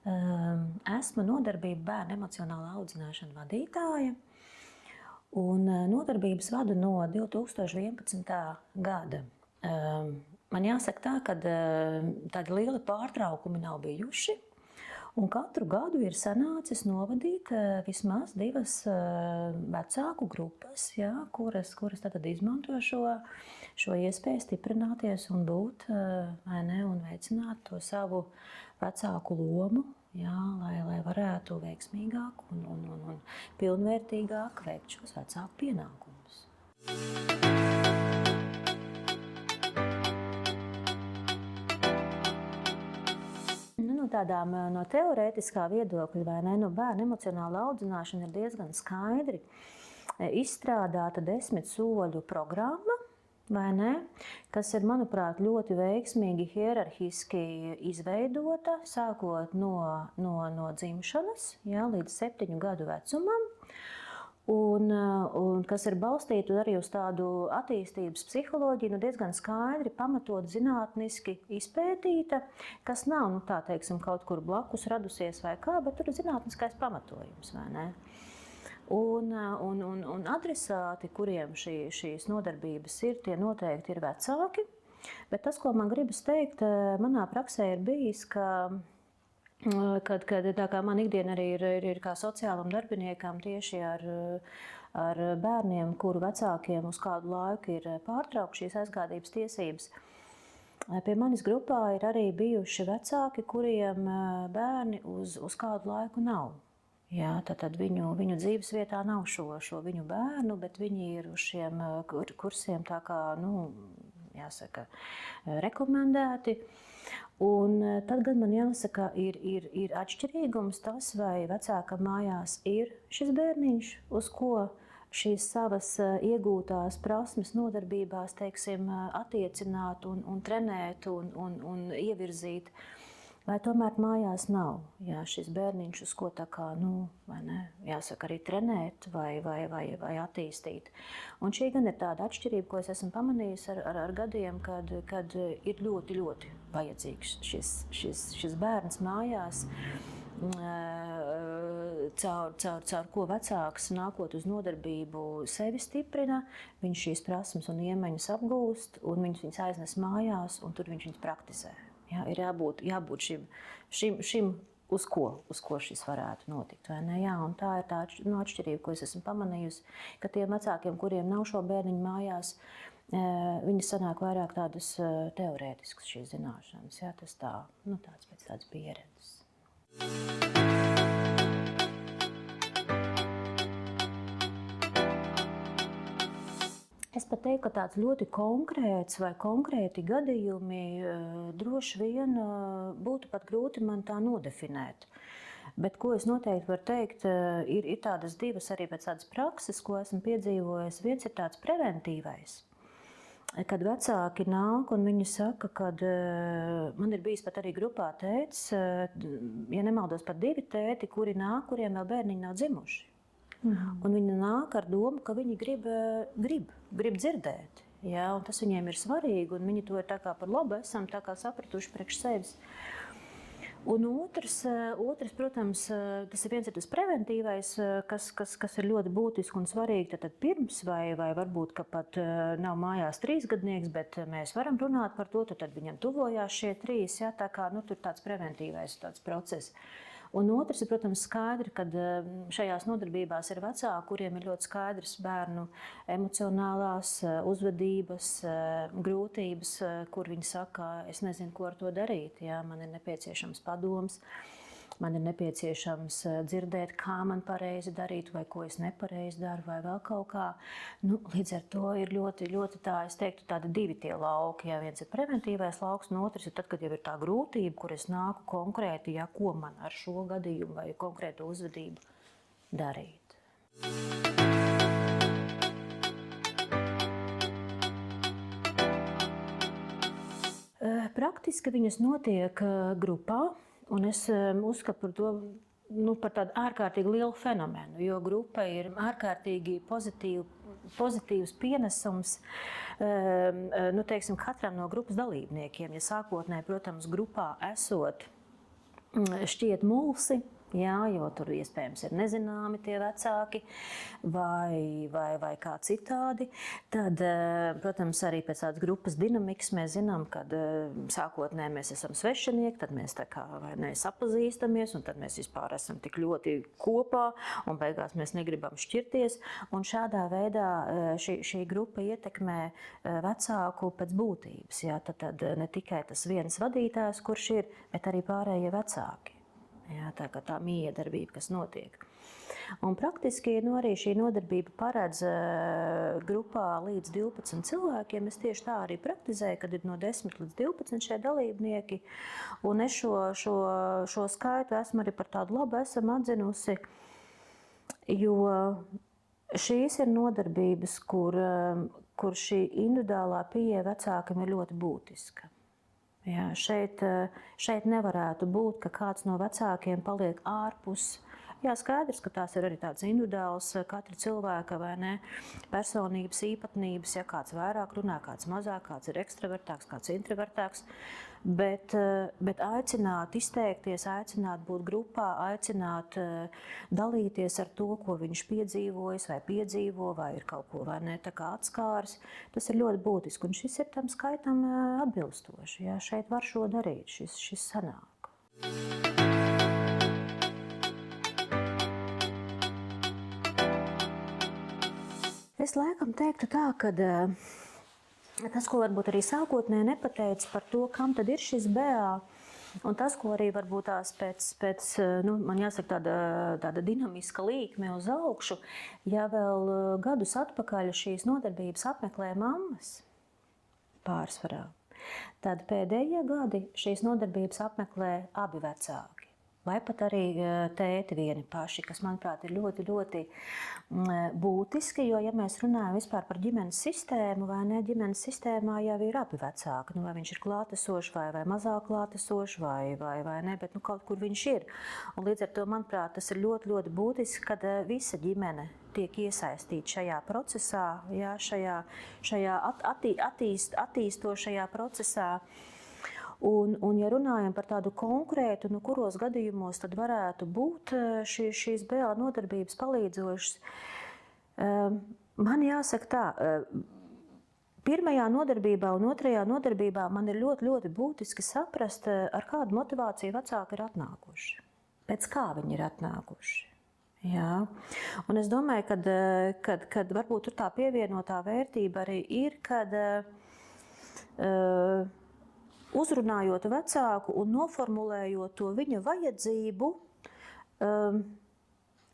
Esmu nodarbību bērnu emocionālā audzināšana vadītāja, un nodarbības vadu no 2011. gada. Man jāsaka tā, ka tādi lieli pārtraukumi nav bijuši, un katru gadu ir sanācis novadīt vismaz 2 vecāku grupas, ja, kuras tad izmanto šo iespēju stiprināties un būt, vai ne, un veicināt to savu vecāku lomu, jā, lai varētu veiksmīgāk un pilnvērtīgāk veikt šos vecāku pienākumus. No tādām no teorētiskā viedokļa, vai ne, bērnu emocionāla audzināšana ir diezgan skaidri izstrādāta 10 soļu programma, vai ne, kas ir, manuprāt, ļoti veiksmīgi hierarhiski izveidota, sākot no dzimšanas, jā, līdz 7 gadu vecumam. Un kas ir balstīta arī uz tādu attīstības psiholoģiju, diezgan skaidri, pamatot, zinātniski izpētīta, kas nav, tā teiksim, kaut kur blakus radusies vai kā, bet tur ir zinātniskais pamatojums, vai ne? Un adresāti, kuriem šīs nodarbības ir, tie noteikti ir vecāki, bet tas, ko man gribas teikt, manā praksē ir bijis, Kad tā kā man ikdiena arī ir kā sociālam darbiniekam tieši ar bērniem, kuru vecākiem uz kādu laiku ir pārtraukti šīs aizgādības tiesības. Pie manis grupā ir arī bijuši vecāki, kuriem bērni uz kādu laiku nav. Jā, tad viņu dzīves vietā nav šo viņu bērnu, bet viņi ir uz šiem kursiem tā kā, jāsaka, rekomendēti. Un tad gan man jāsaka, ir atšķirīgums tas, vai vecākam mājās ir šis bērniņš, uz ko šīs savas iegūtās prasmes nodarbībās, teiksim, attiecināt un trenēt un ievirzīt. Vai tomēr mājās nav, jā, šis bērniņš, uz ko tā kā, vai ne, jāsaka, arī trenēt vai attīstīt. Un šī gan ir tāda atšķirība, ko es esmu pamanījusi ar gadiem, kad ir ļoti, ļoti vajadzīgs šis bērns mājās, caur ko vecāks nākot uz nodarbību sevi stiprina, viņš šīs prasmes un iemaņas apgūst, un viņas aiznes mājās, un tur viņš viņas praktizē. Jā, ir jābūt šim uz ko šis varētu notikt, vai ne? Jā, un tā ir tā atšķirība, ko es esmu pamanījusi, ka tiem vecākiem, kuriem nav šo bērniņu mājās, viņi sanāk vairāk tādas teorētiskas šīs zināšanas. Jā, tas tāds pēc tādas pieredzes. Es pat teiktu, ka tāds ļoti konkrēts vai konkrēti gadījumi droši vien būtu pat grūti man tā nodefinēt. Bet ko es noteikti varu teikt, ir tādas divas arī pēc tādas prakses, ko esmu piedzīvojis. Viens ir tāds preventīvais, kad vecāki nāk un viņi saka, kad man ir bijis pat arī grupā tētis, ja nemaldos, pat 2 tēti, kuri nāk, kuriem vēl bērniņi nav dzimuši. Un viņi nāk ar domu, ka viņi grib dzirdēt. Jā, un tas viņiem ir svarīgi, un viņi to ir tā kā par labu esam tā kā sapratuši priekš sevis. Un otrs, protams, tas ir viens ir tas preventīvais, kas ir ļoti būtiski un svarīgi. Tad pirms vai varbūt, ka pat nav mājās 3-gadnieks, bet mēs varam runāt par to, tad viņam tuvojās šie 3, jā, tā kā tur tāds preventīvais tāds process. Un otrs ir, protams, skaidri, kad šajās nodarbībās ir vecāki, kuriem ir ļoti skaidrs bērnu emocionālās uzvedības, grūtības, kur viņi saka, es nezinu, ko ar to darīt. Jā, man ir nepieciešams padoms, man ir nepieciešams dzirdēt, kā man pareizi darīt, vai ko es nepareizi daru, vai vēl kaut kā. Līdz ar to ir ļoti, ļoti tā, es teiktu, tādi 2 tie lauki. Jā, viens ir preventīvais lauks, un otrs ir tad, kad jau ir tā grūtība, kur es nāku konkrēti, jā, ko man ar šo gadījumu vai konkrētu uzvedību darīt. Praktiski viņas notiek grupā. Un es uzskatu par to par tādu ārkārtīgi lielu fenomenu, jo grupa ir ārkārtīgi pozitīvs pienesums teiksim, katram no grupas dalībniekiem. Ja sākotnēji, protams, grupā esot šķiet mulsi, jā, jo tur iespējams ir nezināmi tie vecāki vai kā citādi. Tad, protams, arī pēc tādas grupas dinamikas mēs zinām, ka sākotnēji mēs esam svešinieki, tad mēs tā kā vai ne sapazīstamies, un tad mēs vispār esam tik ļoti kopā, un beigās mēs negribam šķirties. Un šādā veidā šī grupa ietekmē vecāku pēc būtības. Jā, tad ne tikai tas viens vadītājs, kurš ir, bet arī pārējie vecāki. Jā, tā miedarbība, kas notiek. Un praktiski arī šī nodarbība paredz grupā līdz 12 cilvēkiem. Es tieši tā arī praktizēju, kad ir no 10 līdz 12 šie dalībnieki. Un es šo skaitu esmu arī par tādu labu esam atzinusi, jo šīs ir nodarbības, kur šī individuālā pieeja vecākam ir ļoti būtiska. Jā, šeit nevarētu būt, ka kāds no vecākiem paliek ārpus. Jā, skaidrs, ka tās ir arī tādas individuālas katra cilvēka vai ne, personības īpatnības, ja kāds vairāk runā, kāds mazāk, kāds ir ekstravertāks, kāds introvertāks. Bet aicināt izteikties, aicināt būt grupā, aicināt dalīties ar to, ko viņš piedzīvojis vai piedzīvo, vai ir kaut ko vai ne, tā kā atskāris, tas ir ļoti būtiski. Un šis ir tam skaitam atbilstoši. Jā, šeit var šo darīt, šis sanāk. Es laikam teiktu tā, ka tas, ko varbūt arī sākotnēji nepateicu par to, kam tad ir šis BA, un tas, ko arī varbūt tās pēc man jāsaka tāda dinamiska līkme uz augšu, ja vēl gadus atpakaļ šīs nodarbības apmeklē mammas pārsvarā, tad pēdējie gadi šīs nodarbības apmeklē abi vecāki. Vai pat arī tēti vieni paši, kas, manuprāt, ir ļoti, ļoti būtiski, jo, ja mēs runājam vispār par ģimenes sistēmu, vai ne, ģimenes sistēmā jau ir abi vecāki, vai viņš ir klātesošs vai mazāk klātesošs, vai ne, bet kaut kur viņš ir. Un līdz ar to, manuprāt, tas ir ļoti, ļoti būtiski, kad visa ģimene tiek iesaistīta šajā procesā, jā, šajā attīstošajā procesā. Un ja runājam par tādu konkrētu, kuros gadījumos tad varētu būt šīs BA nodarbības palīdzošas, man jāsaka tā, pirmajā nodarbībā un otrajā nodarbībā man ir ļoti, ļoti būtiski saprast, ar kādu motivāciju vecāki ir atnākuši, pēc kā viņi ir atnākuši. Jā. Un es domāju, kad varbūt tur tā pievienotā vērtība arī ir, kad uzrunājot vecāku un noformulējot to viņa vajadzību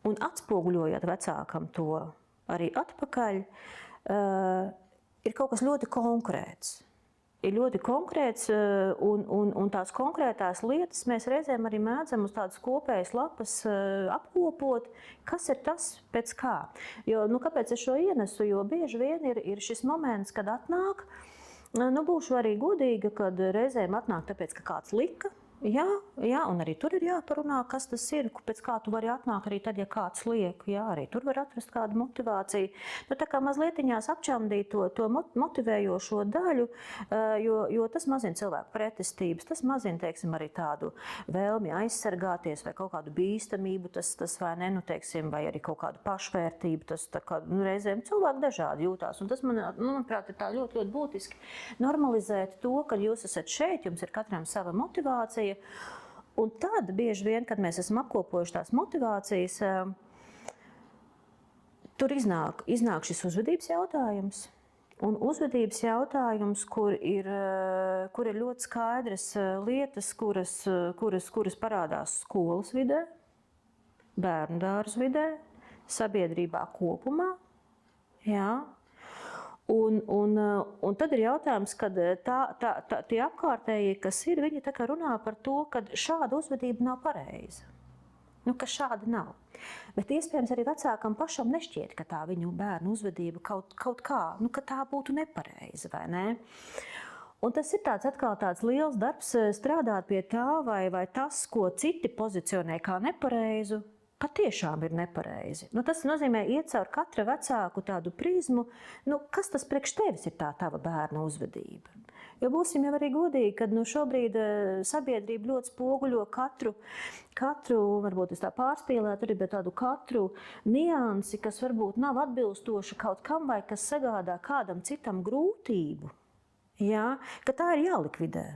un atspoguļojot vecākam to arī atpakaļ, ir kaut kas ļoti konkrēts. Ir ļoti konkrēts un tās konkrētās lietas mēs reizēm arī mēdzam uz tādas kopējas lapas apkopot, kas ir tas pēc kā. Jo, kāpēc es šo ienesu? Jo bieži vien ir šis moments, kad atnāk. Būšu arī godīga, kad reizēm atnāk tāpēc, ka kāds lika. Jā, un arī tur ir jāparunā, kas tas ir, pēc kā tu vari atnākt arī tad, ja kāds liek. Jā, arī tur var atrast kādu motivāciju. Tā kā mazlietiņās apčamdīt to motivējošo daļu, jo tas mazina cilvēku pretestības, tas mazina, teiksim, arī tādu vēlmi aizsargāties vai kaut kādu bīstamību, tas vai ne, teiksim, vai arī kaut kādu pašvērtību, tas tā kā reizēm cilvēki dažādi jūtās. Un tas, manuprāt, ir tā ļoti, ļoti būtiski normalizēt to, ka jūs esat šeit, jums ir katram sava motivācija. Un tad bieži vien, kad mēs esam apkopojuši tās motivācijas, tur iznāk šis uzvedības jautājums. Un uzvedības jautājums, kur ir ļoti skaidras lietas, kuras parādās skolas vidē, bērnu dārza vidē, sabiedrībā kopumā. Jā. Un tad ir jautājums, kad tie apkārtējie, kas ir, viņi tā kā runā par to, ka šāda uzvedība nav pareiza. Ka šāda nav. Bet iespējams arī vecākam pašam nešķiet, ka tā viņu bērnu uzvedība kaut kā, ka tā būtu nepareiza, vai ne? Un tas ir atkal tāds liels darbs strādāt pie tā, vai tas, ko citi pozicionē kā nepareizu, patiešām ir nepareizi. Tas nozīmē iet caur katra vecāku tādu prizmu, kas tas priekš tevis ir tā tava bērna uzvedība. Jo būsim jau arī godīgi, kad šobrīd sabiedrība ļoti spoguļo katru, varbūt es tā pārspīlētu arī, bet tādu katru niansi, kas varbūt nav atbilstoša kaut kam vai kas sagādā kādam citam grūtību, ja, ka tā ir jālikvidē.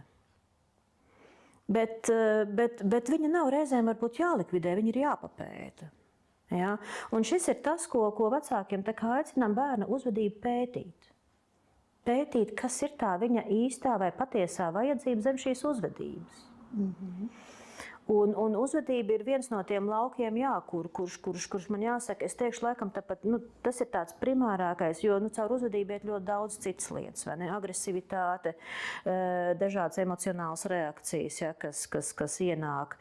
Bet viņa nav reizēm varbūt jālikvidē, viņa ir jāpapēta. Ja? Un šis ir tas, ko vecākiem tā kā aicinām bērna uzvedību pētīt. Pētīt, kas ir tā viņa īstā vai patiesā vajadzība zem šīs uzvedības. Un uzvedība ir viens no tiem laukiem, jā, kurš man jāsaka, es teikšu laikam tāpat, tas ir tāds primārākais, jo caur uzvedību iet ļoti daudz citas lietas, vai ne? Agresivitāte, dažādas emocionālas reakcijas, ja, kas ienāk,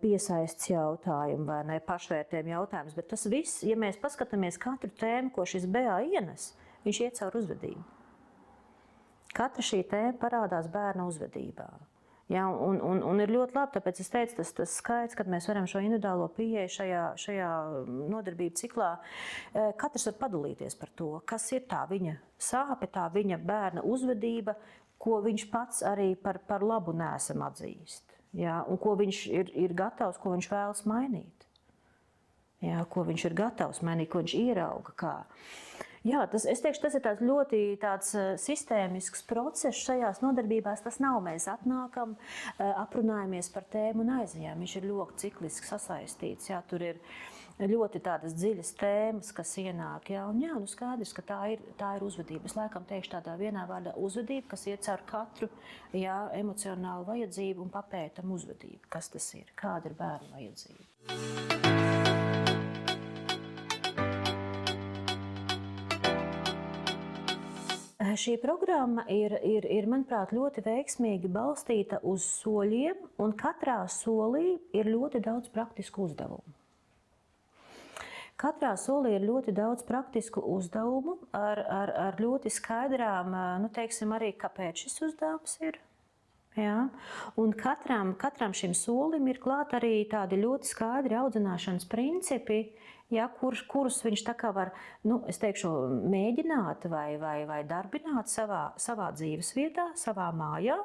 piesaists jautājumi, vai ne, pašvērtējumi jautājums, bet tas viss, ja mēs paskatāmies katru tēmu, ko šis BA ienes, viņš iet caur uzvedību. Katra šī tēma parādās bērna uzvedībā. Ja, un ir ļoti labi, tāpēc es teicu, tas skaits, kad mēs varam šo individuālo pieeju šajā nodarbību ciklā, katrs var padalīties par to, kas ir tā viņa sāpe, tā viņa bērna uzvedība, ko viņš pats arī par labu nesam atzīst. Ja, un ko viņš ir gatavs, ko viņš vēlas mainīt. Ja, ko viņš ir gatavs mainīt, ko viņš ierauga kā. Jā, es teikšu, tas ir tāds ļoti sistēmisks process šajās nodarbībās. Tas nav, mēs atnākam, aprunājamies par tēmu un aizejām. Viņš ir ļoti cikliski sasaistīts. Jā, tur ir ļoti tādas dziļas tēmas, kas ienāk. Jā, un jā, skaidrs, ka tā ir uzvedība. Es laikam teikšu tādā vienā vārdā uzvedība, kas iet caur katru emocionālu vajadzību un papētam uzvedību. Kas tas ir? Kāda ir bērnu vajadzība? Šī programma ir, manuprāt, ļoti veiksmīgi balstīta uz soļiem, un katrā solī ir ļoti daudz praktisku uzdevumu. Katrā solī ir ļoti daudz praktisku uzdevumu ar ļoti skaidrām, teiksim arī, kāpēc šis uzdevums ir. Ja? Un katram šim solim ir klāt arī tādi ļoti skaidri audzināšanas principi, ja, kurus viņš tā kā var, es teikšu, mēģināt vai darbināt savā dzīves vietā, savā mājā.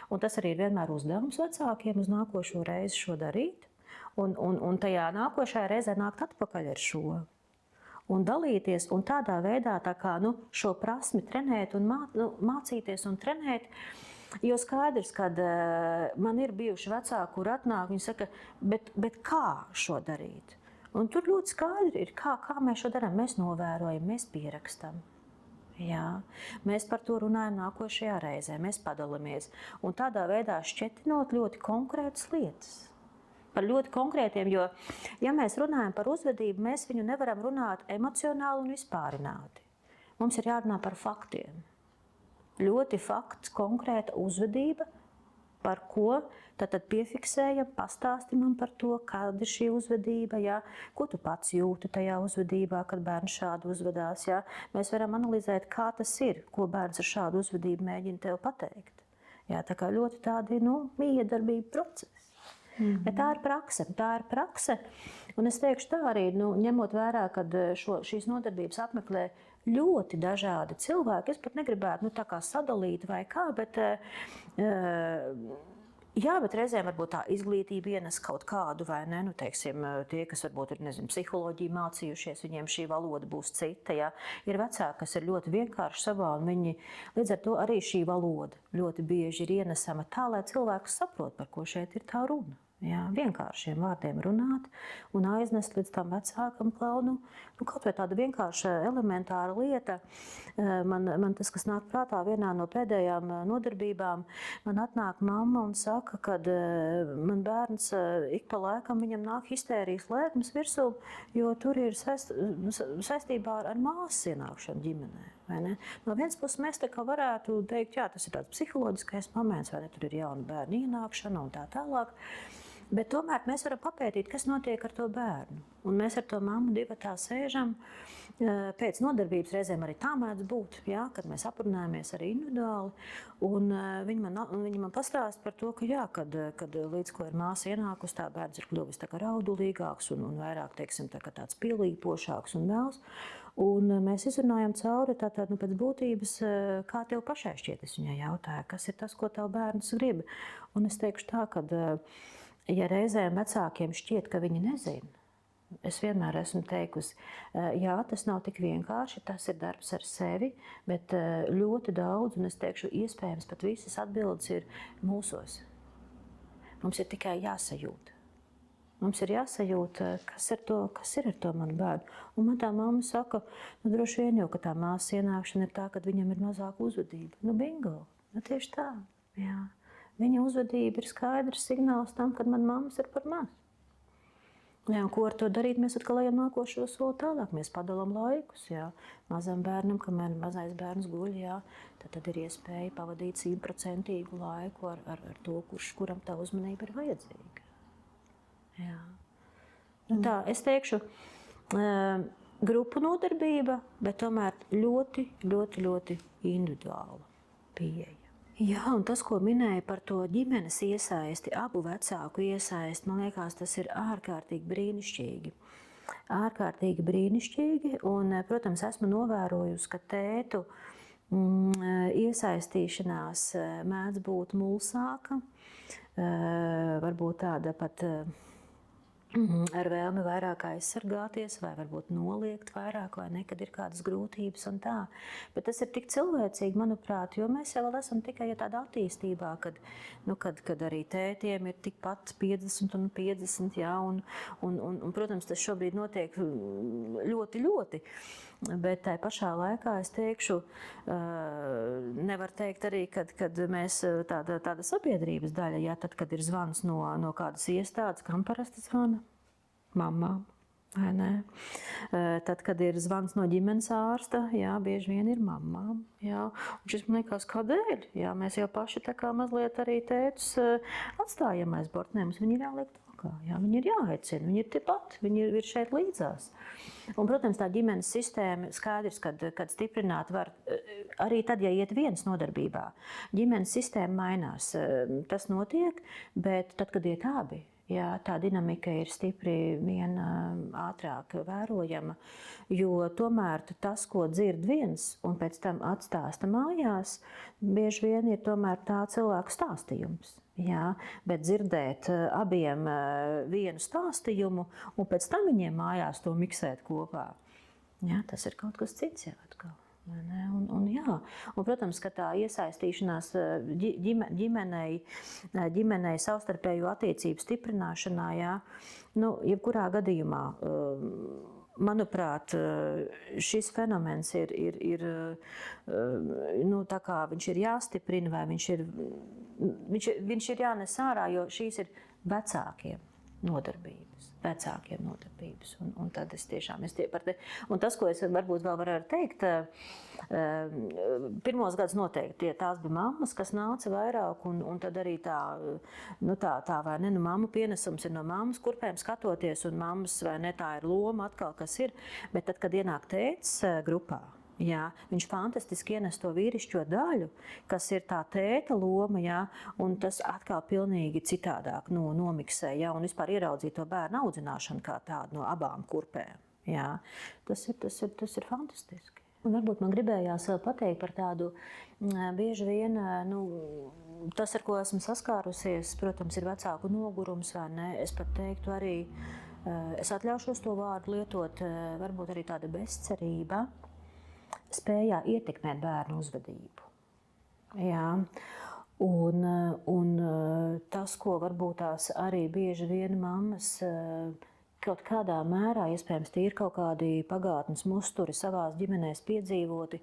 Un tas arī ir vienmēr uzdevums vecākiem uz nākošo reizi šo darīt. Un tajā nākošajā reizē nākt atpakaļ ar šo. Un dalīties un tādā veidā tā kā, šo prasmi trenēt un mācīties un trenēt. Jo skaidrs, kad man ir bijuši vecāki, kur atnāk, viņi saka, bet kā šo darīt? Un tur ļoti skaidri ir, kā mēs šo darām. Mēs novērojam, mēs pierakstam. Jā. Mēs par to runājam nākošajā reizē, mēs padalāmies. Un tādā veidā šķetinot ļoti konkrētas lietas. Par ļoti konkrētiem, jo, ja mēs runājam par uzvedību, mēs viņu nevaram runāt emocionāli un vispārināti. Mums ir jārunā par faktiem. Ļoti fakts, konkrēta uzvedība, par ko tad piefiksējam, pastāstim par to, kāda ir šī uzvedība, jā, ko tu pats jūti tajā uzvedībā, kad bērns šādi uzvedās. Jā. Mēs varam analizēt, kā tas ir, ko bērns ar šādu uzvedību mēģina tev pateikt. Jā, tā kā ļoti tādi, miedarbība procesi. Bet tā ir prakse. Un es teikšu tā arī, ņemot vērā, kad šīs nodarbības apmeklē ļoti dažādi cilvēki. Es pat negribētu tā kā sadalīt vai kā, bet reizēm varbūt tā izglītība ienes kaut kādu, vai ne, teiksim, tie, kas varbūt ir, psiholoģiju mācījušies, viņiem šī valoda būs cita, jā. Ir vecāki, kas ir ļoti vienkārši savā, un viņi, līdz ar to arī šī valoda ļoti bieži ir ienesama tā, lai cilvēks saprot, par ko šeit ir tā runa. Jā, vienkāršiem vārdiem runāt un aiznest līdz tam vecākam klaunu. Kaut vai tāda vienkārša elementāra lieta. Man tas, kas nāk prātā vienā no pēdējām nodarbībām, man atnāk mamma un saka, ka man bērns ik pa laikam viņam nāk histērijas lēkmes virsū, jo tur ir saistībā ar māsas ienākšanu ģimenē. Vai ne? No vienas puses mēs tā kā varētu teikt, jā, tas ir tāds psiholoģiskais moments, vai ne, tur ir jauna bērna ienākšana un tā tālāk. Bet tomēr mēs varam papētīt, kas notiek ar to bērnu. Un mēs ar to mammu divatā sēžam. Pēc nodarbības reizēm arī tā mēdz būt, jā, kad mēs aprunājamies arī individuāli. Un viņi man pastāsta par to, ka jā, kad līdz ko ir māsa ienākusi, tā bērns ir kļuvis tā kā raudulīgāks un vairāk, teiksim, tā kā tāds pielīpošāks un mēls. Un mēs izrunājam cauri tātad, pēc būtības, kā tev pašai šķiet. Es viņai jautāju, kas ir tas, ko tev bērns grib. Un es teikšu tā, ka ja reizēm vecākiem šķiet, ka viņi nezina, es vienmēr esmu teikusi, jā, tas nav tik vienkārši, tas ir darbs ar sevi, bet ļoti daudz, un es teikšu, iespējams pat visas atbildes ir mūsos. Mums ir tikai jāsajūt. Mums ir jāsajūt, kas ir ar to manu bērnu. Un man tā mamma saka, droši vien jau, ka tā māsas ienākšana ir tā, kad viņam ir mazāka uzvedība. Bingo, tieši tā, jā. Viņa uzvedība ir skaidrs signāls tam, kad man mammas ir par maz. Jā, un ko ar to darīt? Mēs atkal ejam nākošo soli tālāk. Mēs padalām laikus. Jā. Mazam bērnam, kamēr mazais bērns guļ, jā, tad ir iespēja pavadīt 100% laiku ar to, kuram tā uzmanība ir vajadzīga. Jā. Tā, es teikšu, grupu nodarbība, bet tomēr ļoti, ļoti, ļoti individuāla pieeja. Jā, un tas, ko minēja par to ģimenes iesaisti, abu vecāku iesaisti, man liekas, tas ir ārkārtīgi brīnišķīgi. Ārkārtīgi brīnišķīgi, un, protams, esmu novērojusi, ka tētu iesaistīšanās mēdz būt mulsāka, varbūt tāda pat ar vēlmi vairāk aizsargāties, vai varbūt noliegt vairāk, vai ne, kad ir kādas grūtības un tā. Bet tas ir tik cilvēcīgi, manuprāt, jo mēs jau vēl esam tikai tādā attīstībā, kad arī tētiem ir tikpat 50 un 50, jā, un protams, tas šobrīd notiek ļoti, ļoti. Bet tai pašā laikā es teikšu, nevar teikt arī, kad mēs tāda sabiedrības daļa, jā, tad, kad ir zvans no kādas iestādes, kam parasti zvana? Mammām, vai ne? Tad, kad ir zvans no ģimenes ārsta, jā, bieži vien ir mammām, jā. Un šis man liekas, kādēļ? Jā, mēs jau paši tā kā mazliet arī tētus atstājam aiz bortnēm, viņi ir jāliek tālāk, jā, viņi ir jāaicina, viņi ir tepat, viņi ir šeit līdzās. Un, protams, tā ģimenes sistēma skaidrs, kad stiprināt var arī tad, ja iet viens nodarbībā. Ģimenes sistēma mainās, tas notiek, bet tad, kad iet abi, jā, tā dinamika ir stipri vien ātrāk vērojama, jo tomēr tas, ko dzird viens un pēc tam atstāsta mājās, bieži vien ir tomēr tā cilvēku stāstījums. Jā, bet dzirdēt abiem vienu stāstījumu un pēc tam viņiem mājās to miksēt kopā, jā, tas ir kaut kas cits jā, atkal. Un, protams, ka tā iesaistīšanās ģimenei savstarpējo attiecību stiprināšanā, jā, jebkurā gadījumā, manuprāt, šis fenomens ir tā kā viņš ir jāstiprina vai viņš ir jānes ārā, jo šīs ir vecākiem nodarbības. Un tad es tiešām, un tas, ko es varbūt vēl varētu teikt, pirmos gadus noteikti tās bija mammas, kas nāca vairāk, un tad arī tā vai ne, mammu pienesums ir no mammas kurpēm skatoties, un mammas vai ne, tā ir loma atkal, kas ir, bet tad, kad ienāk tētis grupā, jā, viņš fantastiski ienes to vīrišķo daļu, kas ir tā tēta loma, jā, un tas atkal pilnīgi citādāk nomiksē, jā, un vispār ieraudzīt to bērnu audzināšanu kā tādu no abām kurpēm. Jā. Tas ir fantastiski. Un varbūt man gribējās vēl pateikt par tādu bieži vien, tas, ar ko esmu saskārusies, protams, ir vecāku nogurums, vai ne? Es pat teiktu arī, es atļaušos to vārdu lietot, varbūt arī tāda bezcerība, spējā ietekmēt bērnu uzvedību. Jā. Un tas, ko varbūt tās arī bieži vien mammas kaut kādā mērā, iespējams, tie ir kaut kādi pagātnes musturi savās ģimenēs piedzīvoti,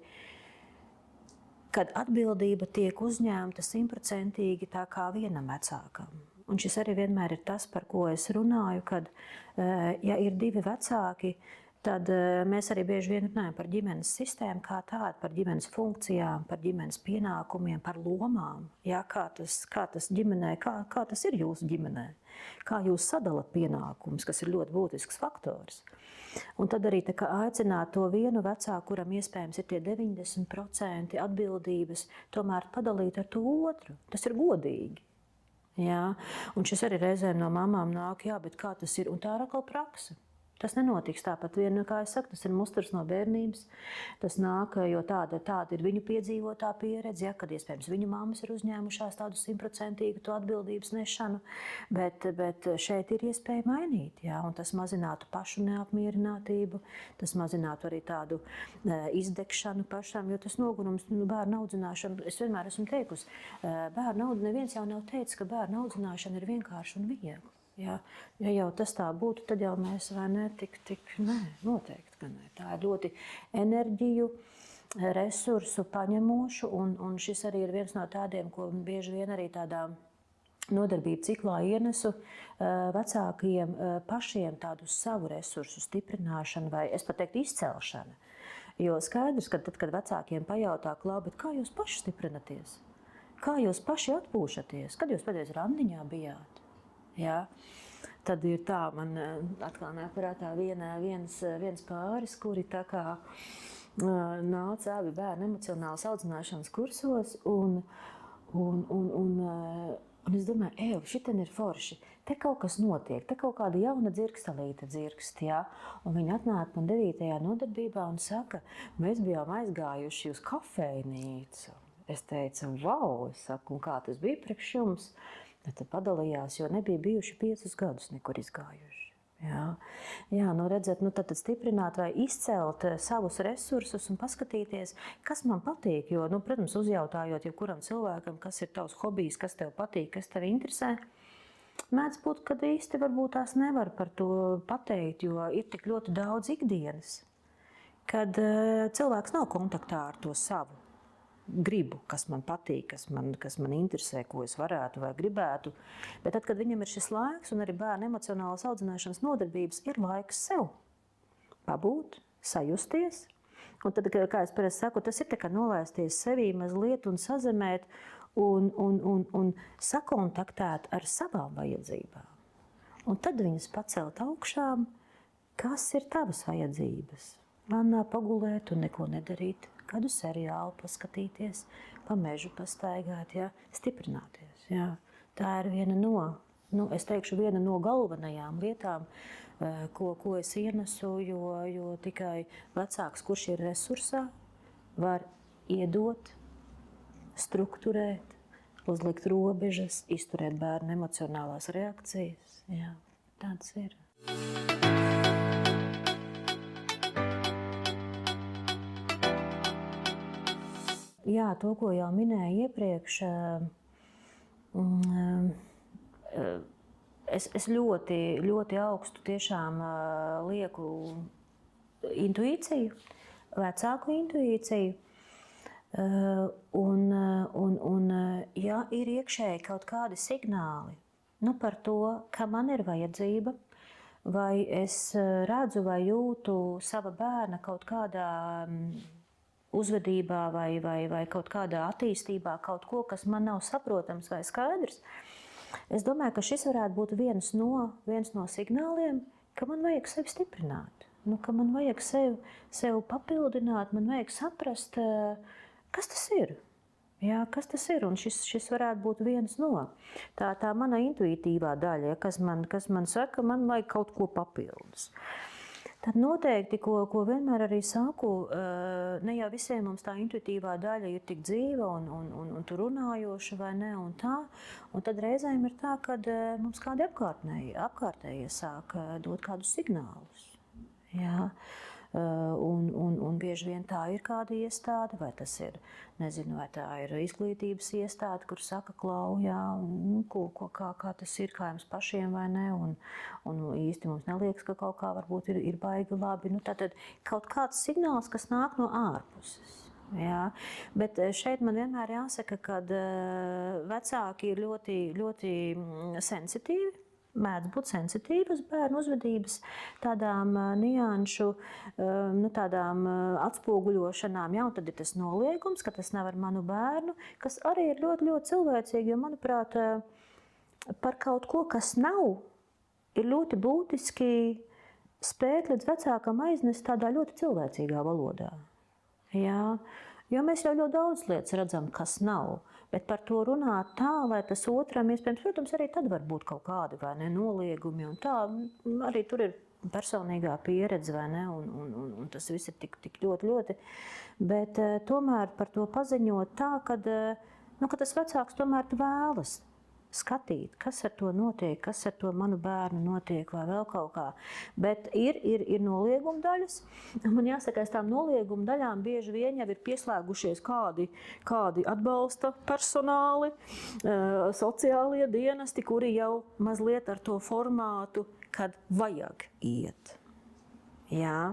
kad atbildība tiek uzņemta 100% tā kā vienam vecākam. Un šis arī vienmēr ir tas, par ko es runāju, kad, ja ir divi vecāki, tad mēs arī bieži vien runājam par ģimenes sistēmu kā tādu, par ģimenes funkcijām, par ģimenes pienākumiem, par lomām. Jā, kā tas ģimenē, kā tas ir jūsu ģimenē, kā jūs sadalat pienākumus, kas ir ļoti būtisks faktors. Un tad arī aicināt to vienu vecāku, kuram iespējams ir tie 90% atbildības, tomēr padalīt ar to otru. Tas ir godīgi. Jā. Un šis arī reizēm no mamām nāk, jā, bet kā tas ir? Un tā ir atkal praksa. Tas nenotiks tāpat vien, kā es saku, tas ir musturs no bērnības. Tas nāk, jo tāda ir viņu piedzīvotā pieredze, ja, kad iespējams viņu mammas ir uzņēmušās tādu 100% to atbildības nešanu, bet šeit ir iespēja mainīt, ja, un tas mazinātu pašu neapmierinātību, tas mazinātu arī tādu izdegšanu pašam, jo tas nogurums, bērnu audzināšana, es vienmēr esmu teikusi, neviens jau nav teicis, ka bērnu audzināšana ir vienkārši un viegli. Ja jau tas tā būtu, tad jau mēs vai ne, nē, noteikti, ka nē. Tā ir ļoti enerģiju, resursu paņemošu, un šis arī ir viens no tādiem, ko bieži vien arī tādā nodarbību ciklā ienesu vecākiem pašiem tādu savu resursu stiprināšanu vai, es pat teiktu, izcelšanu. Jo skaidrs, ka tad, kad vecākiem pajautā, bet kā jūs paši stiprinaties? Kā jūs paši atpūšaties? Kad jūs pēdējais randiņā bijāt? Jā, tad ir tā, man atkal nāk prātā viens pāris, kuri tā kā nāca abi bērnu emocionālas audzināšanas kursos, un es domāju, šitien ir forši, te kaut kas notiek, te kaut kāda jauna dzirkstelīte dzirkst, jā, un viņi atnāk man 9. nodarbībā un saka, mēs bijām aizgājuši uz kafejnīcu. Es teicu, vau, es saku, un kā tas bija priekš jums? Tad padalījās, jo nebija bijuši 5 gadus nekur izgājuši. Jā, redzēt, tad stiprināt vai izcelt savus resursus un paskatīties, kas man patīk. Jo, protams, uzjautājot jebkuram cilvēkam, kas ir tavs hobijs, kas tev patīk, kas tev interesē, mēdz būt, kad īsti varbūt tās nevar par to pateikt, jo ir tik ļoti daudz ikdienas, kad cilvēks nav kontaktā ar to savu gribu, kas man patīk, kas man interesē, ko es varētu vai gribētu. Bet tad, kad viņam ir šis laiks un arī bērnu emocionālās audzināšanas nodarbības, ir laiks sev pabūt, sajusties. Un tad, kā es parasti saku, tas ir tā kā nolaisties sevī mazliet un sazemēt un sakontaktēt ar savām vajadzībām. Un tad viņas pacelt augšām, kas ir tavas vajadzības. Vannā pagulēt un neko nedarīt. Kādu seriālu paskatīties, pa mežu pastaigāt, ja, stiprināties. Ja. Tā ir viena no galvenajām lietām, ko es ienesu, jo tikai vecāks, kurš ir resursā, var iedot, strukturēt, uzlikt robežas, izturēt bērnu emocionālās reakcijas. Ja. Tāds ir. Jā, to, ko jau minēju iepriekš, es ļoti, ļoti augstu tiešām lieku intuīciju, vecāku intuīciju. Un ja ir iekšēji kaut kādi signāli par to, ka man ir vajadzība, vai es redzu vai jūtu sava bērna kaut kādā uzvedībā vai kaut kādā attīstībā, kaut ko, kas man nav saprotams vai skaidrs, es domāju, ka šis varētu būt viens no signāliem, ka man vajag sevi stiprināt, ka man vajag sevi papildināt, man vajag saprast, kas tas ir. Jā, kas tas ir? Un šis varētu būt viens no. Tā mana intuitīvā daļa, kas man saka, man vajag kaut ko papildus. Tad noteikti, ko vienmēr arī saku, ne jau visiem mums tā intuitīvā daļa ir tik dzīva un tur runājoša vai ne un tā. Un tad reizēm ir tā, kad mums kādi apkārtējie sāk dot kādus signālus. Jā. Un bieži vien tā ir kāda iestāde, vai tas ir, nezinu, vai tā ir izglītības iestāde, kur saka, klaujā, kā tas ir, kā jums pašiem vai ne, un īsti mums neliekas, ka kaut kā varbūt ir baigi labi. Tātad kaut kāds signāls, kas nāk no ārpuses. Jā. Bet šeit man vienmēr jāsaka, ka vecāki ir ļoti, ļoti sensitīvi mēdz būt sensitīvi uz bērnu uzvedības tādām nianšu, tādām atspoguļošanām, un tad ir tas noliegums, ka tas nav ar manu bērnu, kas arī ir ļoti, ļoti cilvēcīgi, jo, manuprāt, par kaut ko, kas nav, ir ļoti būtiski spēt līdz vecākam aiznest tādā ļoti cilvēcīgā valodā. Jā. Jo mēs jau ļoti daudz lietas redzam, kas nav, bet par to runāt tā, lai tas otram iespējams, protams, arī tad var būt kaut kādi vai ne noliegumi un tā, arī tur ir personīgā pieredze vai ne, un tas viss ir tik ļoti, bet tomēr par to paziņot tā, kad tas vecāks tomēr vēlas skatīt, kas ar to notiek, kas ar to manu bērnu notiek vai vēl kaut kā. Bet ir nolieguma daļas. Man jāsaka, aiz tām nolieguma daļām bieži vien jau ir pieslēgušies kādi atbalsta personāli, sociālie dienesti, kuri jau mazliet ar to formātu, kad vajag iet. Jā.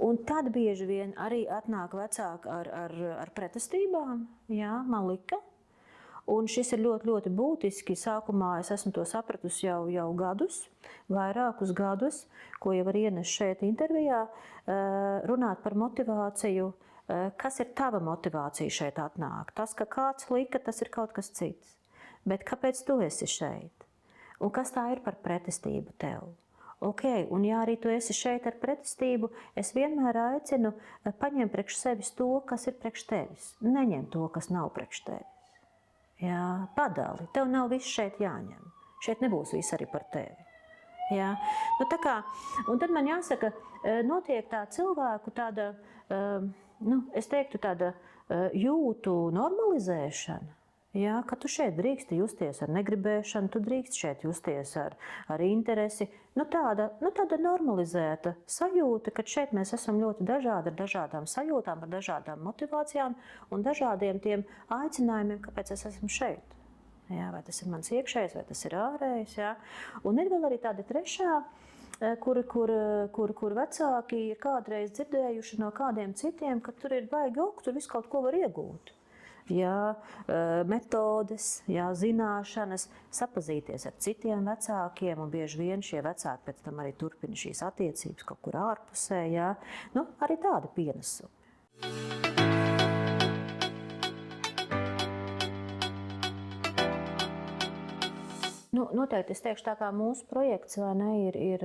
Un tad bieži vien arī atnāk vecāki ar pretestībām. Jā, man lika. Un šis ir ļoti, ļoti būtiski. Sākumā es esmu to sapratusi jau gadus, vairākus gadus, ko jau var ienest šeit intervijā, runāt par motivāciju. Kas ir tava motivācija šeit atnāk? Tas, ka kāds lika, tas ir kaut kas cits. Bet kāpēc tu esi šeit? Un kas tā ir par pretestību tev? Okay, un ja arī tu esi šeit ar pretestību, es vienmēr aicinu paņemt priekš sevis to, kas ir priekš tevis. Neņem to, kas nav priekš tevis. Jā, padali. Tev nav viss šeit jāņem. Šeit nebūs viss arī par tevi. Jā. Tā kā, un tad man jāsaka, notiek tā cilvēku tāda, es teiktu tāda jūtu normalizēšana. Jā, ka tu šeit drīksti justies ar negribēšanu, tu drīkst šeit justies ar interesi. Tāda normalizēta sajūta, ka šeit mēs esam ļoti dažādi ar dažādām sajūtām, ar dažādām motivācijām un dažādiem tiem aicinājumiem, kāpēc es esmu šeit. Jā, vai tas ir mans iekšējais, vai tas ir ārējais. Jā. Un ir vēl arī tāda trešā, kur vecāki ir kādreiz dzirdējuši no kādiem citiem, ka tur ir baigi augstu, tur visu kaut ko var iegūt. Jā, metodes, jā, zināšanas, sapazīties ar citiem vecākiem, un bieži vien šie vecāki pēc tam arī turpina šīs attiecības kaut kur ārpusē. Jā. Arī tādi pienesumi. Noteikti es teikšu, tā kā mūsu projekts vai ne, ir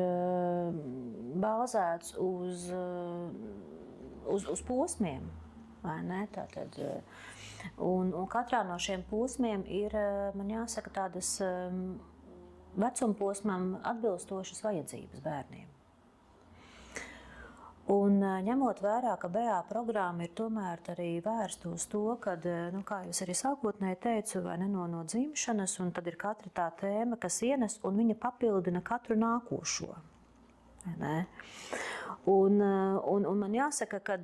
bāzēts uz posmiem. Vai ne? Tātad, un katrā no šiem posmiem ir, man jāsaka, tādas vecuma posmam atbilstošas vajadzības bērniem. Un ņemot vērā, ka BA programma ir tomēr arī vērsta uz to, kad, kā jūs arī sākotnēji teicu, vai ne, no dzimšanas, un tad ir katra tā tēma, kas ienes, un viņa papildina katru nākošo. Vai ne? Un man jāsaka, kad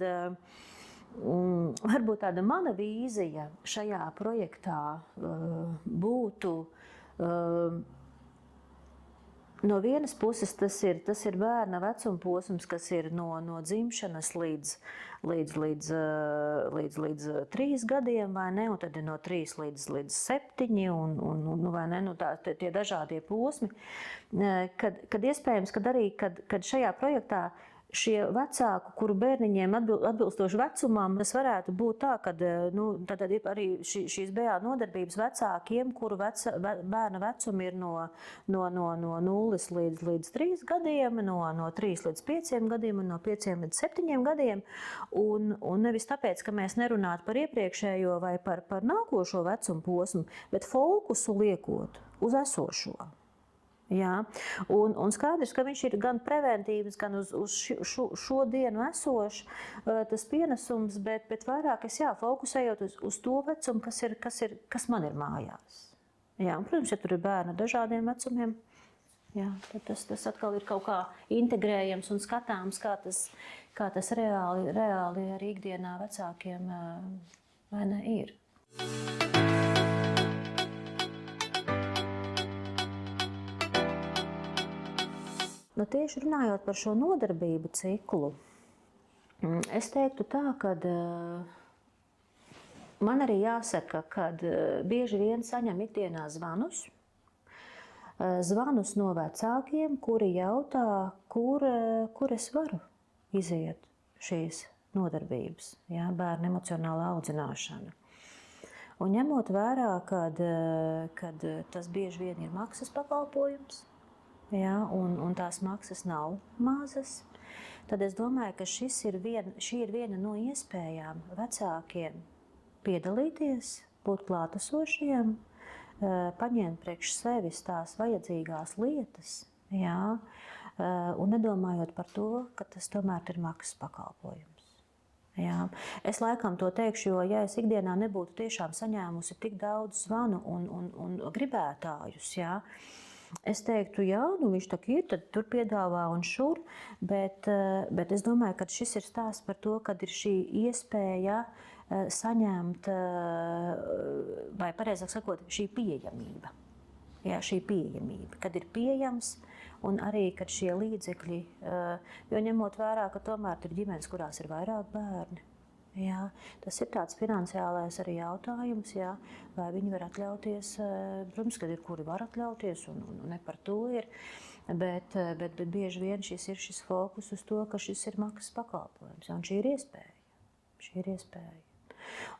varbūt tāda mana vīzija šajā projektā būtu no vienas puses tas ir bērna vecuma posms, kas ir no dzimšanas līdz 3 gadiem, vai ne, un tad ir no 3 līdz 7, un vai ne, tie dažādie posmi, kad iespējams, kad šajā projektā šie vecāku, kuru bērniņiem atbilstoši vecumam, tas varētu būt tā, ka tad ir arī šīs BA nodarbības vecākiem, kuru bērna vecumi ir no 0 līdz 3 gadiem, no 3 līdz 5 gadiem un no 5 līdz 7 gadiem. Un nevis tāpēc, ka mēs nerunātu par iepriekšējo vai par nākošo vecumu posmu, bet fokusu liekot uz esošo. Jā. Un skaidrs, ka viņš ir gan preventīvs, gan uz šo dienu esošs tas pienesums, bet vairāk es fokusējot uz to vecumu, kas man ir mājās. Jā, un, protams, ja tur ir bērni ar dažādiem vecumiem, jā, tad tas atkal ir kaut kā integrējams un skatāms, kā tas reāli ar ikdienā vecākiem vai ne ir. Tieši runājot par šo nodarbību ciklu, es teiktu tā, ka man arī jāsaka, ka bieži vien saņem ikdienā zvanus zvanus no vecākiem, kuri jautā, kur es varu iziet šīs nodarbības, ja, bērnu emocionāla audzināšana. Un ņemot vērā, kad tas bieži vien ir maksas pakalpojums, ja, un tās maksas nav mazas, tad es domāju, ka šī ir viena no iespējām vecākiem piedalīties, būt klātesošiem, paņemt priekš sevis tās vajadzīgās lietas, ja, un nedomājot par to, ka tas tomēr ir maksas pakalpojums. Jā. Es laikam to teikšu, jo ja es ikdienā nebūtu tiešām saņēmusi tik daudz zvanu un gribētājus, jā, es teiktu, jā, nu viņš tak ir, tad tur piedāvā un šur, bet es domāju, ka šis ir stāsts par to, kad ir šī iespēja saņemt, vai pareizāk sakot, šī pieejamība. Jā, šī pieejamība, kad ir pieejams un arī, kad šie līdzekļi, jo ņemot vērā, ka tomēr ir ģimenes, kurās ir vairāk bērni, jā, tas ir tāds finansiālais arī jautājums, jā, vai viņi var atļauties, protams, kad ir kuri var atļauties un ne par to ir, bet bieži vien šis fokus uz to, ka šis ir maksas pakalpojums, un šī ir iespēja.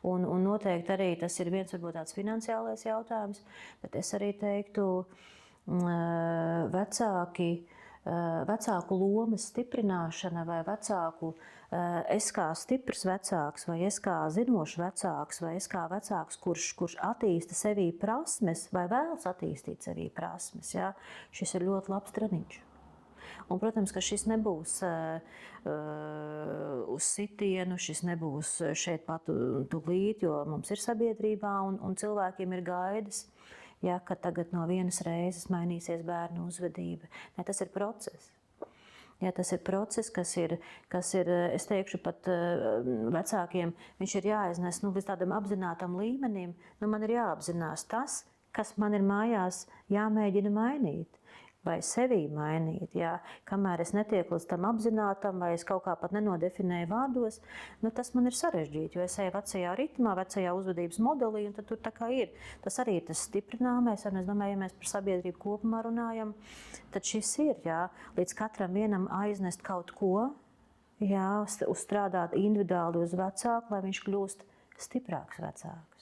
Un noteikti arī tas ir viens varbūt tāds finansiālais jautājums, bet es arī teiktu vecāku lomas stiprināšana vai vecāku, es kā stiprs vecāks vai es kā zinošs vecāks vai es kā vecāks, kurš attīsta sevī prasmes vai vēlas attīstīt sevī prasmes, jā, šis ir ļoti labs treniņš. Un, protams, ka šis nebūs uz sitienu, šis nebūs šeit pat tūlīt, jo mums ir sabiedrībā un cilvēkiem ir gaidas, ja, ka tagad no vienas reizes mainīsies bērnu uzvedība. Ne, tas ir process. Ja, tas ir process, kas ir, es teikšu, pat vecākiem, viņš ir jāiznes līdz tādam apzinātam līmenim. Man ir jāapzinās tas, kas man ir mājās jāmēģina mainīt. Vai sevī mainīt, jā. Kamēr es netieku līdz tam apzinātam, vai es kaut kā pat nenodefinēju vārdos, tas man ir sarežģīti, jo es eju vecajā ritmā, vecajā uzvedības modelī, un tad tur tā kā ir. Tas arī ir tas stiprināmais, un es domāju, ja mēs par sabiedrību kopumā runājam, tad šis ir, jā, līdz katram vienam aiznest kaut ko, jā, uzstrādāt individuāli uz vecāku, lai viņš kļūst stiprāks vecāks.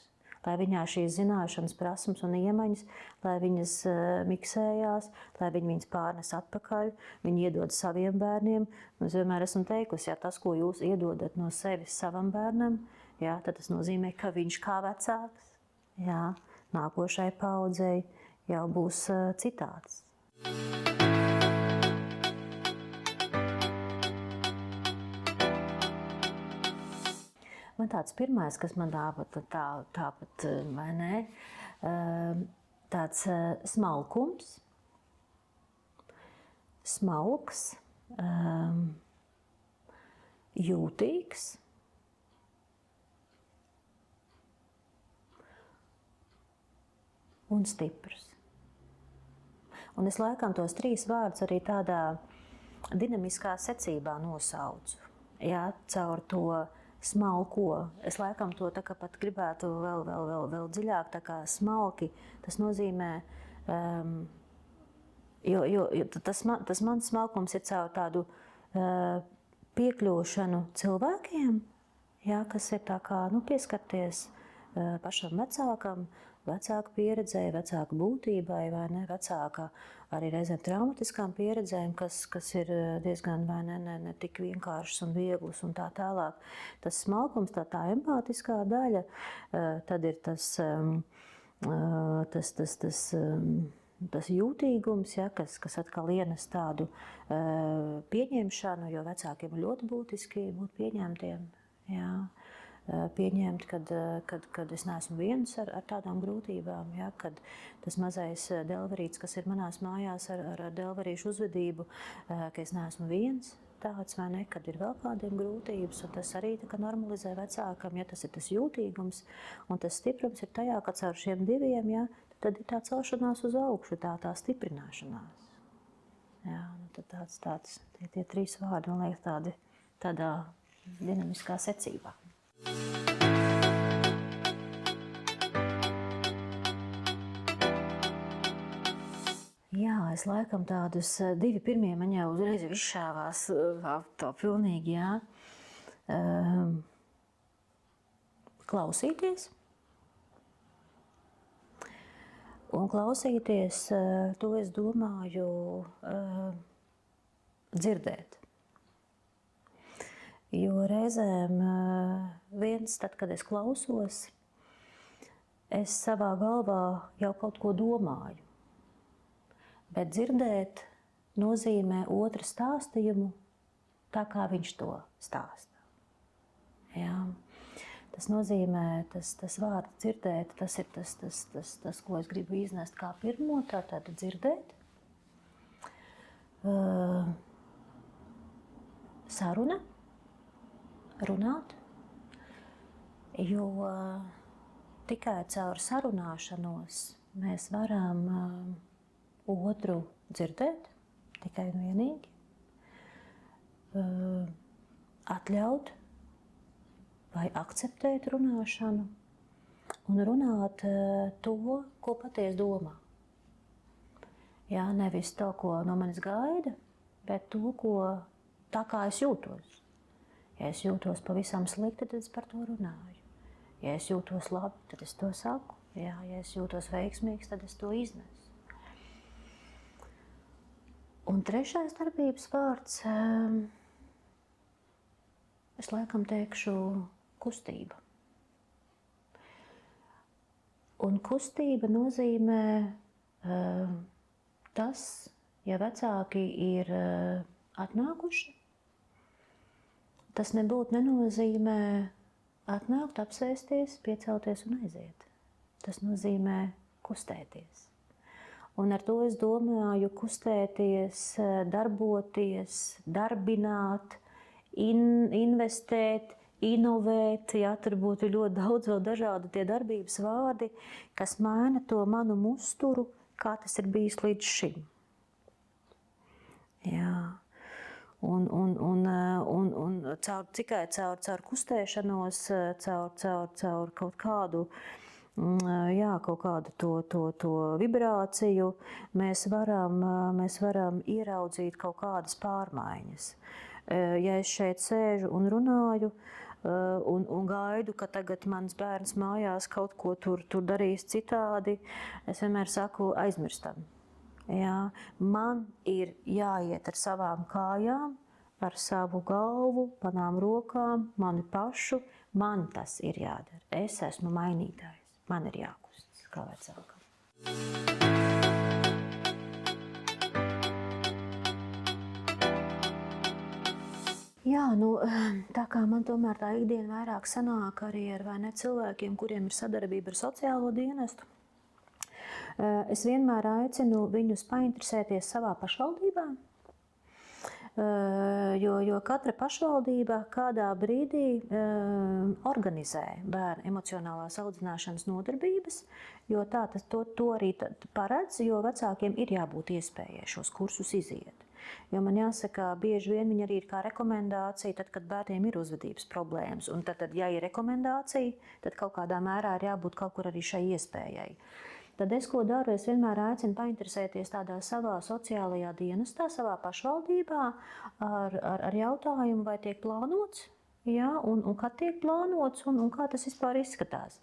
Lai viņā šīs zināšanas, prasmes un iemaņas, lai viņas miksējās, lai viņas pārnes atpakaļ, viņi iedod saviem bērniem. Es vienmēr esmu teikusi, ja tas, ko jūs iedodat no sevis savam bērnam, jā, tad tas nozīmē, ka viņš kā vecāks, jā, nākošai paudzei jau būs citāds. Man tāds pirmais, kas man tāpat, vai ne, tāds smalkums, smalks, jūtīgs, un stiprs. Un es laikam tos 3 vārdus arī tādā dinamiskā secībā nosaucu, jā, caur to smalko. Es laikam to tā kā pat gribētu vēl dziļāk, tā kā smalki. Tas nozīmē, jo tas mans smalkums ir caur tādu piekļūšanu cilvēkiem, jā, kas ir tā kā pieskarties pašam vecākam, vecāku pieredzēji, vecāku būtībai, vai ne, vecāka arī reizēm traumatiskām pieredzēm, kas ir diezgan vai ne tik vienkāršas un vieglas un tā tālāk. Tas smalkums, tā empātiskā daļa, tad ir tas jūtīgums, ja, kas atkal ienes tādu pieņemšanu, jo vecākiem ir ļoti būtiski būt pieņemtiem, jā. Pieņemt, kad es neesmu viens ar tādām grūtībām, ja, kad tas mazais delverīts, kas ir manās mājās ar delverīšu uzvedību, ka es neesmu viens tāds, vai ne, kad ir vēl kādiem grūtības, un tas arī tā kā normalizē vecākam, ja tas ir tas jūtīgums, un tas stiprums ir tajā, ka caur šiem diviem, ja, tad ir tā celšanās uz augšu, tā stiprināšanās. Jā, tad tie 3 vārdi, man liekas, tādā dinamiskā secībā. es laikam tādus 2 pirmie man jau uzreiz izšāvās tā pilnīgi, jā. Klausīties. Un klausīties, to es domāju, dzirdēt. Jo reizēm tad, kad es klausos, es savā galvā jau kaut ko domāju. Bet dzirdēt nozīmē otra stāstījumu tā, kā viņš to stāsta. Jā. Tas nozīmē, tas vārds dzirdēt, tas ir tas, ko es gribu iznest kā pirmo, tātad dzirdēt. Saruna, runāt, jo tikai caur sarunāšanos mēs varam otru dzirdēt, tikai un vienīgi, atļaut vai akceptēt runāšanu un runāt to, ko patiesi domā. Jā, nevis to, ko no manis gaida, bet to, tā kā es jūtos. Ja es jūtos pavisam slikti, tad es par to runāju. Ja es jūtos labi, tad es to saku. Jā, ja es jūtos veiksmīgs, tad es to iznesu. Un trešais darbības vārds, es laikam teikšu kustība. Un kustība nozīmē tas, ja vecāki ir atnākuši, tas nenozīmē atnākt, apsēsties, piecelties un aiziet. Tas nozīmē kustēties. Un ar to es domāju kustēties, darboties, darbināt, investēt, inovēt. Jā, tur būtu ļoti daudz vēl dažādi tie darbības vārdi, kas maina to manu musturu, kā tas ir bijis līdz šim. Jā. Un tikai caur kustēšanos, caur kaut kādu, kaut kādu to vibrāciju, mēs varam ieraudzīt kaut kādas pārmaiņas. Ja es šeit sēžu un runāju un gaidu, ka tagad mans bērns mājās kaut ko tur darīs citādi, es vienmēr saku, aizmirstam. Jā, man ir jāiet ar savām kājām, ar savu galvu, manām rokām, mani pašu. Man tas ir jādara. Es esmu mainītājs. Man ir jākustas kā vecākam. Jā, tā kā man tomēr tā ikdiena vairāk sanāk arī ar cilvēkiem, kuriem ir sadarbība ar sociālo dienestu, es vienmēr aicinu viņus painteresēties savā pašvaldībā, jo katra pašvaldība kādā brīdī organizē bērnu emocionālās audzināšanas nodarbības, jo to arī paredz, jo vecākiem ir jābūt iespējai šos kursus iziet. Jo man jāsaka, bieži vien viņi arī ir kā rekomendācija, tad, kad bērniem ir uzvedības problēmas. Un tad, ja ir rekomendācija, tad kaut kādā mērā ir jābūt kaut kur arī šai iespējai. Tad es, ko daru, es vienmēr aicinu painteresēties tādā savā sociālajā dienestā, savā pašvaldībā ar jautājumu, vai tiek plānots, jā, un kad tiek plānots, un kā tas vispār izskatās.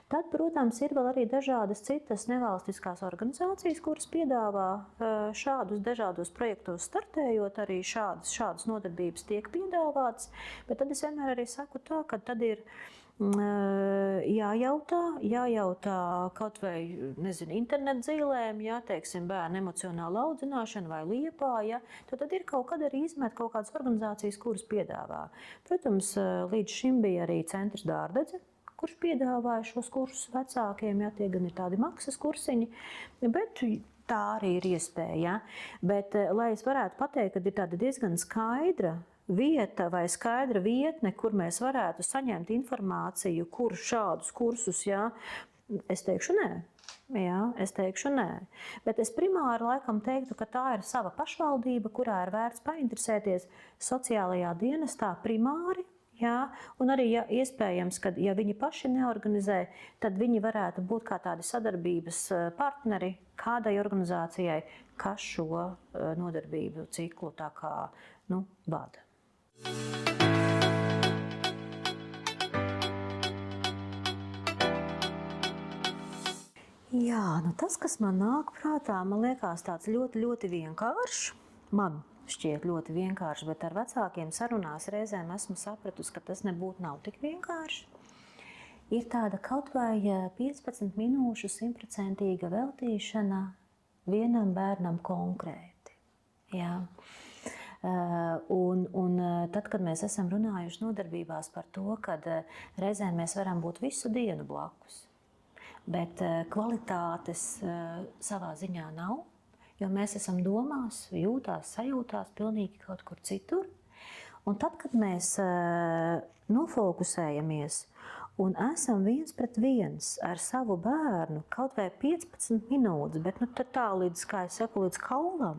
Tad, protams, ir vēl arī dažādas citas nevalstiskās organizācijas, kuras piedāvā šādus dažādos projektos startējot, arī šādas nodarbības tiek piedāvātas, bet tad es vienmēr arī saku tā, ka tad ir jājautā kaut vai, internetzīlēm, teiksim, bērnu emocionāla audzināšana vai Liepāja, tad ir kaut kad arī izmet kaut kādas organizācijas, kuras piedāvā. Protams, līdz šim bija arī centrs Dārdedze, kurš piedāvāja šos kursus vecākiem, tie gan ir tādi maksas kursiņi, bet tā arī ir iespēja. Bet, lai es varētu pateikt, ka ir tāda diezgan skaidra vieta vai skaidra vietne, kur mēs varētu saņemt informāciju, kur šādus kursus, es teikšu nē. Jā, es teikšu nē. Bet es primāri laikam teiktu, ka tā ir sava pašvaldība, kurā ir vērts painteresēties sociālajā dienestā primāri, Jā, un arī iespējams, ka ja viņi paši neorganizē, tad viņi varētu būt kā tādi sadarbības partneri kādai organizācijai, kas šo nodarbību ciklu tā kā vada. Jā, tas, kas man nāk prātā, man liekas tāds ļoti, ļoti vienkāršs. Man šķiet ļoti vienkārši, bet ar vecākiem sarunās reizēm esmu sapratusi, ka tas nebūtu nav tik vienkārši. Ir tāda kaut vai 15 minūšu 100% veltīšana vienam bērnam konkrēti. Jā. Un tad, kad mēs esam runājuši nodarbībās par to, kad reizēm mēs varam būt visu dienu blakus, bet kvalitātes savā ziņā nav, jo mēs esam domās, jūtās, sajūtās pilnīgi kaut kur citur. Un tad, kad mēs nofokusējamies un esam viens pret viens ar savu bērnu kaut vai 15 minūtes, bet tā līdz, kā es saku, līdz kaulam,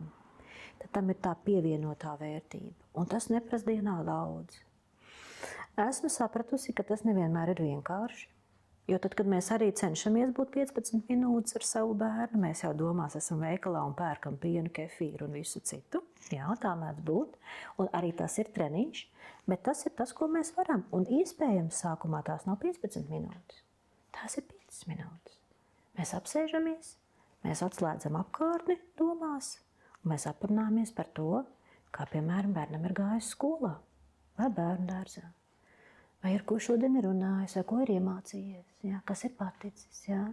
tad tam ir tā pievienotā vērtība. Un tas neprasa dienā daudz. Esmu sapratusi, ka tas nevienmēr ir vienkārši. Jo tad, kad mēs arī cenšamies būt 15 minūtes ar savu bērnu, mēs jau domās esam veikalā un pērkam pienu, kefīru un visu citu. Jā, tā mēdz būt. Un arī tas ir treniņš, bet tas ir tas, ko mēs varam. Un iespējams sākumā tās nav 15 minūtes. Tās ir 5 minūtes. Mēs apsēžamies, mēs atslēdzam apkārtni domās, un mēs aprunājamies par to, kā, piemēram, bērnam ir gājis skolā vai bērnu dārzā. Vai ar ko šodien ir runājis, vai ko ir iemācījies, jā, kas ir paticis, jā,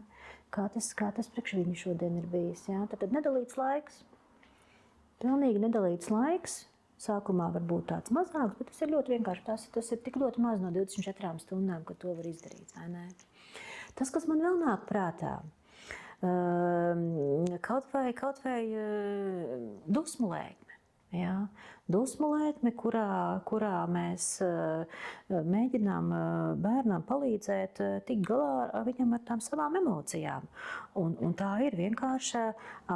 kā tas priekš viņu šodien ir bijis. Jā. Tad nedalīts laiks, pilnīgi nedalīts laiks, sākumā var būt tāds mazāks, bet tas ir ļoti vienkārši, tas ir tik ļoti maz no 24 stundām, ka to var izdarīt, vai ne? Tas, kas man vēl nāk prātā, kaut vai dusmu lēkme. Jā, dusmu lēkme, kurā mēs mēģinām bērnam palīdzēt tikt galā viņam ar tām savām emocijām. Un tā ir vienkārša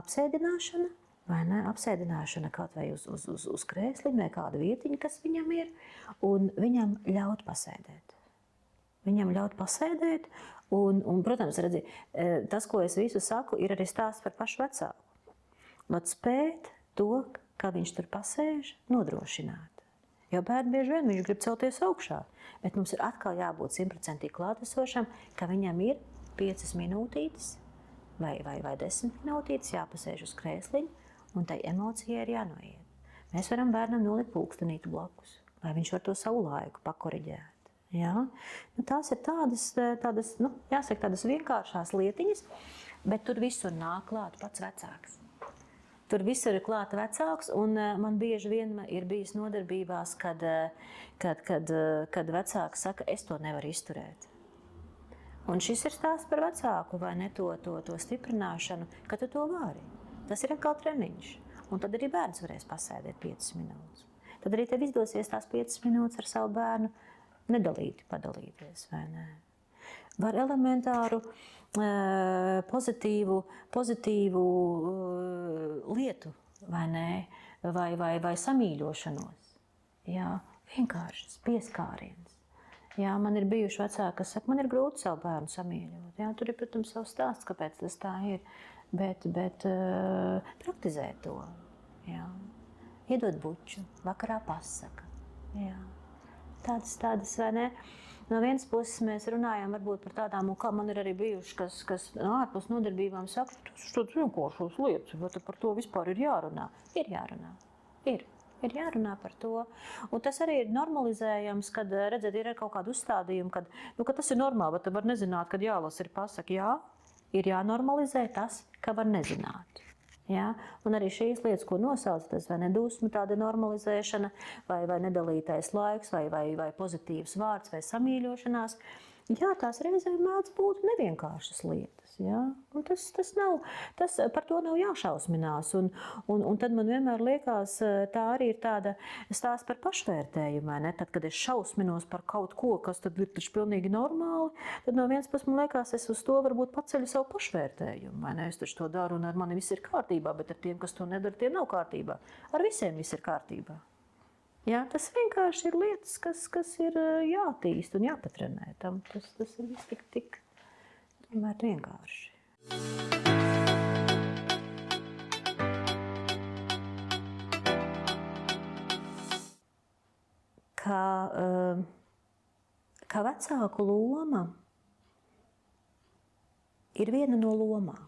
apsēdināšana, vai ne? Apsēdināšana kaut vai uz krēsliņa vai kāda vietiņa, kas viņam ir, un viņam ļaut pasēdēt. Viņam ļaut pasēdēt, un protams, redzi, tas, ko es visu saku, ir arī stāsts par pašu vecāku. Vat spēt to, kā viņš tur pasēž, nodrošināt. Jo bērni bieži vien viņš grib celties augšā, bet mums ir atkal jābūt 100% klātesošam, ka viņam ir 5 minūtītes vai 10 minūtītes jāpasēž uz krēsliņa, un tai emocijai ir jānoiet. Mēs varam bērnam nolikt pulkstenīti blakus, lai viņš var to savu laiku pakoriģēt. Ja? Tās ir tādas vienkāršās lietiņas, bet tur visur nāk klāt pats vecāks. Tur visur ir klāta vecāks, un man bieži vien ir bijis nodarbībās, kad vecāks saka, es to nevaru izturēt. Un šis ir stāsts par vecāku, vai ne, to stiprināšanu, ka tu to vari. Tas ir atkal treniņš. Un tad arī bērns varēs pasēdēt 5 minūtes. Tad arī tev izdosies tās 5 minūtes ar savu bērnu padalīties, vai ne? Var elementāru pozitīvu lietu, vai ne? Vai samīļošanos. Jā, vienkāršs pieskāriens. Jā, man ir bijuši vecāki, kas saka, man ir grūti savu bērnu samīļot. Jā, tur ir, protams, savs stāsts, kāpēc tas tā ir, bet praktizē to. Jā. Iedod buču, vakarā pasaka. Jā. Tādas, vai ne? No vienas puses mēs runājām varbūt par tādām, un kā man ir arī bijuši, kas ārpus nodarbībām saka, tas ir tāds vienkāršos lietas, bet par to vispār ir jārunā. Ir jārunā. Ir jārunā par to. Un tas arī ir normalizējams, kad, redzat, ir kaut kāda uzstādījuma, ka tas ir normāli, bet var nezināt, kad jālasa ir pasaka. Jā, ir jānormalizē tas, ka var nezināt. Ja? Un arī šīs lietas, ko nosauc, tas vai nedusmu tāda normalizēšana, vai nedalītais laiks, vai pozitīvs vārds, vai samīļošanās, jā, tās reizēm mēdz būt nevienkāršas lietas. Ja? Un par to nav jāšausminās. Un tad man vienmēr liekas, tā arī ir tāda stāsts par pašvērtējumu. Tad, kad es šausminos par kaut ko, kas tad ir taču pilnīgi normāli, tad no vienas puses man liekas, es uz to varbūt paceļu savu pašvērtējumu. Es taču to daru un ar mani viss ir kārtībā, bet ar tiem, kas to nedara, tiem nav kārtībā. Ar visiem viss ir kārtībā. Jā, tas vienkārši ir lietas, kas ir jātīst un jāpatrenē. Tas ir viss tik tomēr vienkārši. Kā vecāku loma ir viena no lomām.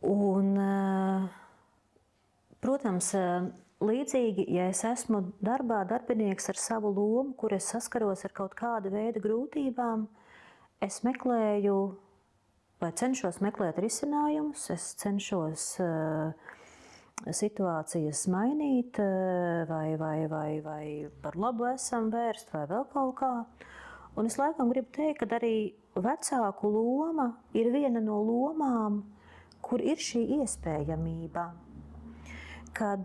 Un, protams, līdzīgi, ja es esmu darbinieks ar savu lomu, kur es saskaros ar kaut kāda veida grūtībām, es meklēju vai cenšos meklēt risinājumus, es cenšos situācijas mainīt, vai par labu esam vērst, vai vēl kaut kā. Un es laikam gribu teikt, ka arī vecāku loma ir viena no lomām, kur ir šī iespējamība. Kad,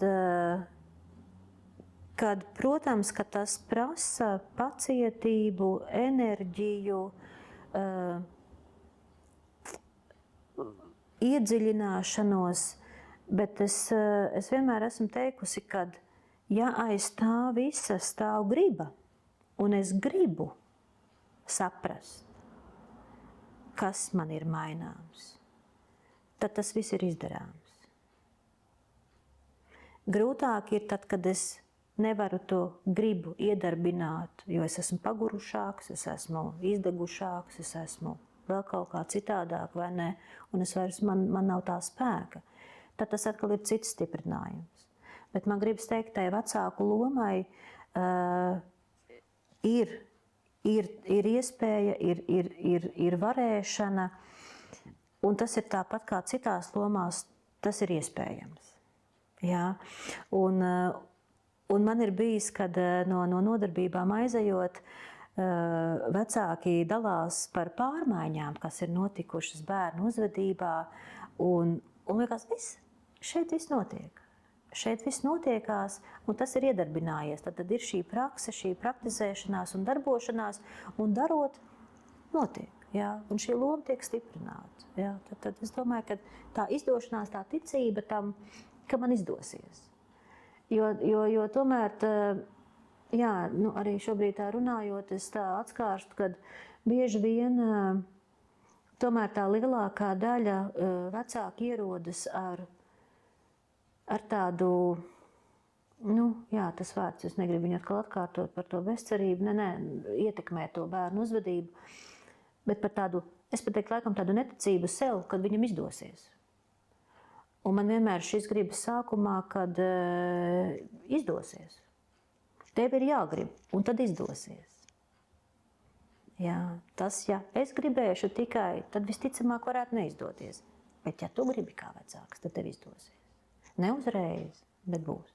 protams, ka tas prasa pacietību, enerģiju, iedziļināšanos, bet es vienmēr esmu teikusi, ka ja aiz tā visa stāv griba, un es gribu saprast, kas man ir maināms, tad tas viss ir izdarāms. Grūtāk ir tad, kad es nevaru to gribu iedarbināt, jo es esmu pagurušāks, es esmu izdegušāks, es esmu vēl kaut kā citādāk, vai ne, un man nav tā spēka. Tad tas atkal ir cits stiprinājums. Bet man gribas teikt, tai vecāku lomai ir iespēja, ir varēšana, un tas ir tāpat kā citās lomās, tas ir iespējams. Jā. Un man ir bijis, kad no nodarbībām aizejot, vecāki dalās par pārmaiņām, kas ir notikušas bērnu uzvedībā, un liekas, šeit viss notiek. Šeit viss notiekās, un tas ir iedarbinājies. Tad ir šī prakse, šī praktizēšanās un darbošanās, un darot, notiek. Jā, un šī loma tiek stiprināta. Jā, tad es domāju, ka tā izdošanās, tā ticība tam, ka man izdosies. Jo tomēr, jā, arī šobrīd tā runājot, es tā atskārstu, ka bieži vien tomēr tā lielākā daļa vecāki ierodas ar tādu, jā, tas vārds, es negribu viņu atkal atkārtot par to bezcerību, ietekmē to bērnu uzvedību, bet par tādu, es pat teiktu, laikam tādu neticību sev, kad viņam izdosies. Un man vienmēr šis gribas sākumā, kad izdosies. Tev ir jāgrib, un tad izdosies. Jā, tas, ja es gribēšu tikai, tad visticamāk varētu neizdoties. Bet ja tu gribi kā vecāks, tad tev izdosies. Ne uzreiz, bet būs.